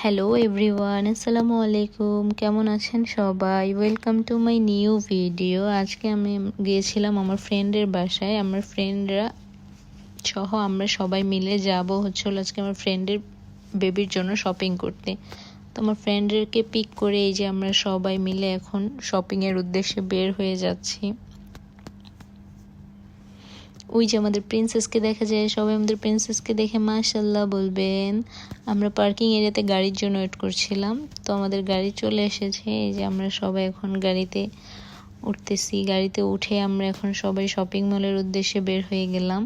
Hello everyone, আসসালামু আলাইকুম। কেমন আছেন সবাই? Welcome to my new video. আজকে আমি গিয়েছিলাম আমার ফ্রেন্ডের বাসায়। আমার ফ্রেন্ডরা সহ আমরা সবাই মিলে যাব হলো আজকে আমার ফ্রেন্ডের বেবির জন্য শপিং করতে। তো আমার ফ্রেন্ডদেরকে পিক করে এই যে আমরা সবাই মিলে এখন শপিংয়ের উদ্দেশ্যে বের হয়ে যাচ্ছি। ওই যে আমাদের প্রিন্সেসকে দেখা যায়, সবাই আমাদের প্রিন্সেসকে দেখে মাশাল্লাহ বলবেন। আমরা পার্কিং এরিয়াতে গাড়ির জন্য ওয়েট করছিলাম, তো আমাদের গাড়ি চলে এসেছে। এই যে আমরা সবাই এখন গাড়িতে উঠতেছি। গাড়িতে উঠে আমরা এখন সবাই শপিং মলের উদ্দেশ্যে বের হয়ে গেলাম।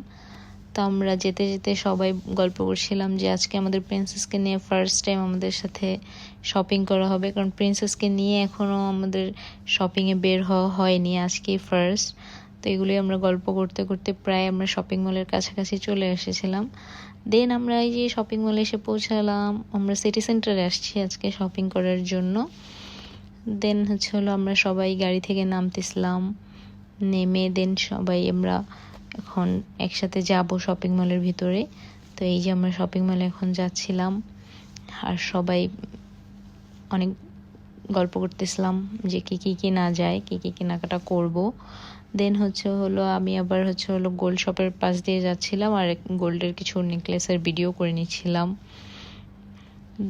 তো আমরা যেতে যেতে সবাই গল্প করছিলাম যে আজকে আমাদের প্রিন্সেসকে নিয়ে ফার্স্ট টাইম আমাদের সাথে শপিং করা হবে, কারণ প্রিন্সেসকে নিয়ে এখনও আমাদের শপিংয়ে বের হওয়া হয়নি, আজকেই ফার্স্ট। তো এগুলি আমরা গল্প করতে করতে প্রায় আমরা শপিং মলের কাছাকাছি চলে এসেছিলাম। দেন আমরা এই যে শপিং মলে এসে পৌঁছালাম। আমরা সিটি সেন্টারে আসছি আজকে শপিং করার জন্য। দেন হলো আমরা সবাই গাড়ি থেকে নামতেছিলাম, নেমে দেন সবাই আমরা এখন একসাথে যাব শপিং মলের ভিতরে। তো এই যে আমরা শপিং মলে এখন যাচ্ছিলাম, আর সবাই অনেক গল্প করতেছিলাম যে কি না যায়, কি কেনাকাটা করব। দেন হলো আমি আবার হলো গোল্ড শপের পাশ দিয়ে যাচ্ছিলাম, আর গোল্ডের কিছু নেকলেসের ভিডিও করে নিচ্ছিলাম।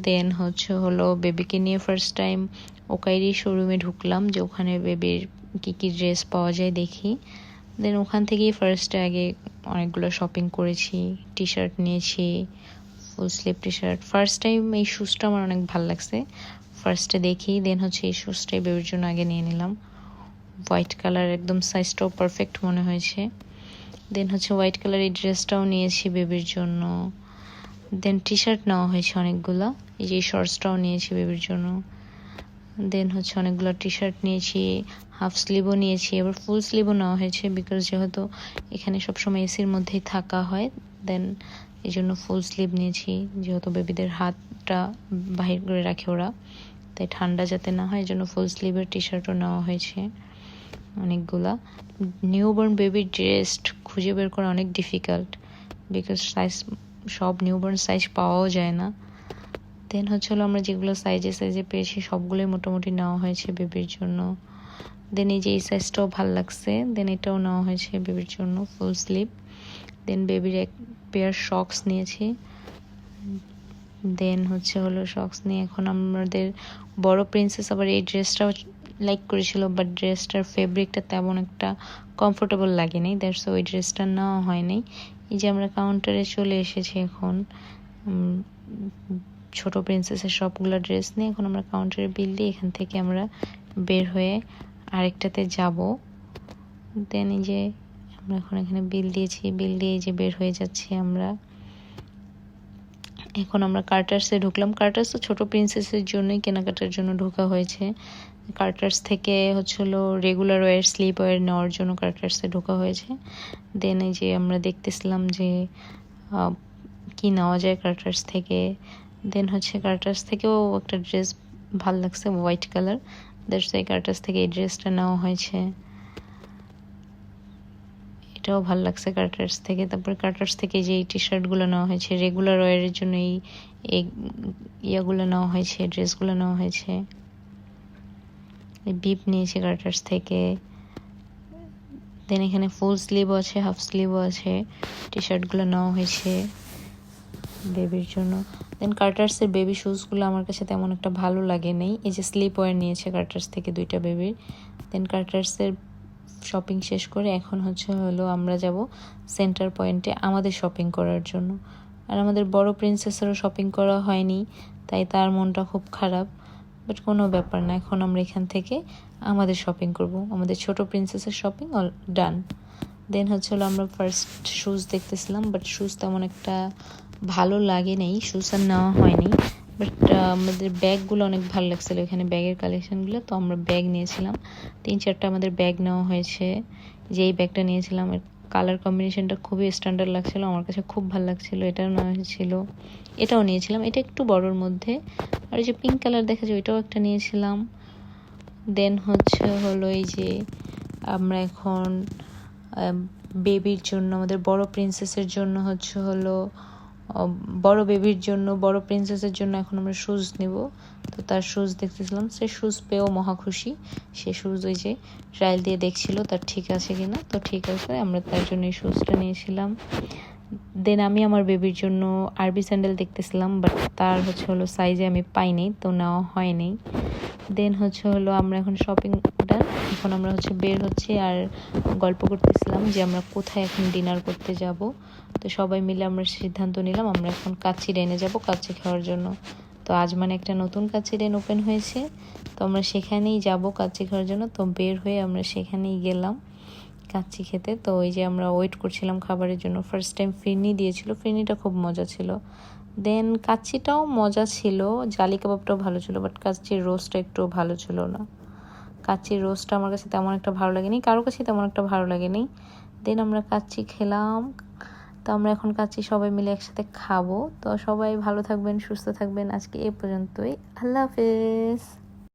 দেন হলো বেবিকে নিয়ে ফার্স্ট টাইম ওকাইরি শোরুমে ঢুকলাম, যে ওখানে বেবির কি ড্রেস পাওয়া যায় দেখি। দেন ওখান থেকেই ফার্স্টে আগে অনেকগুলো শপিং করেছি। টি শার্ট নিয়েছি, full sleeve T shirt. First time এই শুজটা আমার অনেক ভালো লাগছে, ফার্স্টে দেখি। দেন এই শুজটাই বেবির জন্য আগে নিয়ে নিলাম। হোয়াইট কালার, একদম সাইজটাও পারফেক্ট মনে হয়েছে। দেন হোয়াইট কালার এই ড্রেসটাও নিয়েছি বেবির জন্য। দেন টি শার্ট নেওয়া হয়েছে অনেকগুলো, এই যে শর্টসটাও নিয়েছি বেবির জন্য। দেন অনেকগুলো টি শার্ট নিয়েছি, হাফ স্লিভও নিয়েছি, আবার ফুল স্লিভও নেওয়া হয়েছে, বিকজ যেহেতু এখানে সবসময় এসির মধ্যেই থাকা হয়। দেন এই জন্য ফুল স্লিভ নিয়েছি, যেহেতু বেবিদের হাতটা বাহির করে রাখে ওরা, তাই ঠান্ডা যাতে না হয়, এই জন্য ফুল স্লিভের টি শার্টও নেওয়া হয়েছে অনেকগুলা। নিউবর্ন বেবির ড্রেস খুঁজে বের করা অনেক ডিফিকাল্ট, বিকজ সব নিউবর্ন সাইজ পাওয়াও যায় না। দেন হলো আমরা যেগুলো সাইজে পেয়েছি সবগুলোই মোটামুটি নেওয়া হয়েছে বেবির জন্য। দেন এই যে এই সাইজটাও ভাল লাগছে, দেন এটাও নেওয়া হয়েছে বেবির জন্য, ফুল স্লিভ। দেন বেবির এক পেয়ার শক্স নিয়েছি। দেন হলো শক্স নিয়ে এখন আমাদের বড় প্রিন্সেস আবার এই ড্রেসটাও লাইক করেছিল, বাট ড্রেসটার ফেব্রিকটা তেমন একটা কমফোর্টেবল লাগেনি, দ্যাটস ওই ড্রেসটা নেওয়া হয়নি। এই যে আমরা কাউন্টারে চলে এসেছি এখন ছোট প্রিন্সেসের সবগুলো ড্রেস নিয়ে। এখন আমরা কাউন্টারে বিল দিয়ে এখান থেকে আমরা বের হয়ে আরেকটাতে যাব। দেন এই যে আমরা এখন এখানে বিল দিয়েছি, বিল দিয়ে যে বের হয়ে যাচ্ছি আমরা। এখন আমরা কার্টার্সে ঢুকলাম। কার্টার্স তো ছোট প্রিন্সেসের জন্যই কেনাকাটার জন্য ঢোকা হয়েছে। কার্টার্স থেকে হলো রেগুলার ওয়্যার, স্লিপ ওয়্যার নেওয়ার জন্য কার্টার্সে ঢোকা হয়েছে। দেন এই যে আমরা দেখতেছিলাম যে কি নেওয়া যায় কার্টার্স থেকে। দেন কার্টার্স থেকেও একটা ড্রেস ভাল লাগছে, হোয়াইট কালার, দ্যাটস এই কার্টার্স থেকে এই ড্রেসটা নেওয়া হয়েছে, এটাও ভাল লাগছে কার্টার্স থেকে। তারপরে কার্টার্স থেকে যে এই টি শার্টগুলো নেওয়া হয়েছে রেগুলার ওয়্যারের জন্য, এই ইয়াগুলো নেওয়া হয়েছে, ড্রেসগুলো নেওয়া হয়েছে। এই বিপ নিয়েছে কার্টার্স থেকে। দেন এখানে ফুল স্লিভও আছে, হাফ স্লিভও আছে, টি শার্টগুলো নেওয়া হয়েছে বেবির জন্য। দেন কার্টার্সের বেবি শুজগুলো আমার কাছে তেমন একটা ভালো লাগে নেই। এই যে স্লিপ ওয়্যার নিয়েছে কার্টার্স থেকে দুইটা বেবির। দেন কার্টার্সের শপিং শেষ করে এখন হলো আমরা যাব সেন্টার পয়েন্টে আমাদের শপিং করার জন্য। আর আমাদের বড় প্রিন্সেসেরও শপিং করা হয়নি, তাই তার মনটা খুব খারাপ, বাট কোনো ব্যাপার না। এখন আমরা এখান থেকে আমাদের শপিং করব, আমাদের ছোট প্রিন্সেসের শপিং অল ডান। দেন হলো আমরা ফার্স্ট শুজ দেখতেছিলাম, বাট শুজ তেমন একটা ভালো লাগে নেই, শুজ আর নেওয়া হয়নি। বাট আমাদের ব্যাগগুলো অনেক ভালো লাগছিলো, এখানে ব্যাগের কালেকশনগুলো, তো আমরা ব্যাগ নিয়েছিলাম। 3-4টা আমাদের ব্যাগ নেওয়া হয়েছে। যেই ব্যাগটা নিয়েছিলাম এর কালার কম্বিনেশনটা খুবই স্ট্যান্ডার্ড লাগছিলো, আমার কাছে খুব ভালো লাগছিলো। এটাও নেওয়া হয়েছিল, এটাও নিয়েছিলাম, এটা একটু বড়োর মধ্যে। আর এই যে পিঙ্ক কালার দেখা যায় ওইটাও একটা নিয়েছিলাম। দেন হলো এই যে আমরা এখন বেবির জন্য, আমাদের বড় প্রিন্সেসের জন্য হলো বড় বেবির জন্য, বড় প্রিন্সেসের জন্য এখন আমরা শুজ নিব। তো তার শুজ দেখতেছিলাম, সে শুজ পেয়েও মহা খুশি। সে শুজ ওই যে ট্রায়াল দিয়ে দেখছিল তার ঠিক আছে কিনা। তো ঠিক আছে, আমরা তার জন্য এই শুজটা নিয়েছিলাম। দেন আমি আমার বেবির জন্য আরবি স্যান্ডেল দেখতেছিলাম, বাট তার হলো সাইজে আমি পাইনি, তো নেওয়া হয়নি। দেন হলো আমরা এখন শপিং ডান। এখন আমরা বের হচ্ছি আর গল্প করতেছিলাম যে আমরা কোথায় এখন ডিনার করতে যাব। তো সবাই মিলে আমরা সিদ্ধান্ত নিলাম আমরা এখন কাচ্চি রেনে যাব কাচ্চি খাওয়ার জন্য। তো আজ মানে একটা নতুন কাচ্চি রেন ওপেন হয়েছে, তো আমরা সেখানেই যাব কাচ্চি খাওয়ার জন্য। তো বের হয়ে আমরা সেখানেই গেলাম কাচ্চি খেতে। তো ওই যে আমরা ওয়েট করছিলাম খাবারের জন্য। ফার্স্ট টাইম ফিরনি দিয়েছিল, ফিরনিটা খুব মজা ছিল। দেন কাচ্চিটাও মজা ছিল, জালি কাবাবটাও ভালো ছিল, বাট কাচ্চির রোস্টটা একটু ভালো ছিল না। কাচ্চির রোস্টটা আমার কাছে তেমন একটা ভালো লাগেনি, কারো কাছে তেমন একটা ভালো লাগেনি। দেন আমরা কাচ্চি খেলাম। তো আমরা এখন কাচ্চি সবাই মিলে একসাথে খাবো। তো সবাই ভালো থাকবেন, সুস্থ থাকবেন। আজকে এ পর্যন্তই। আল্লাহ হাফেজ।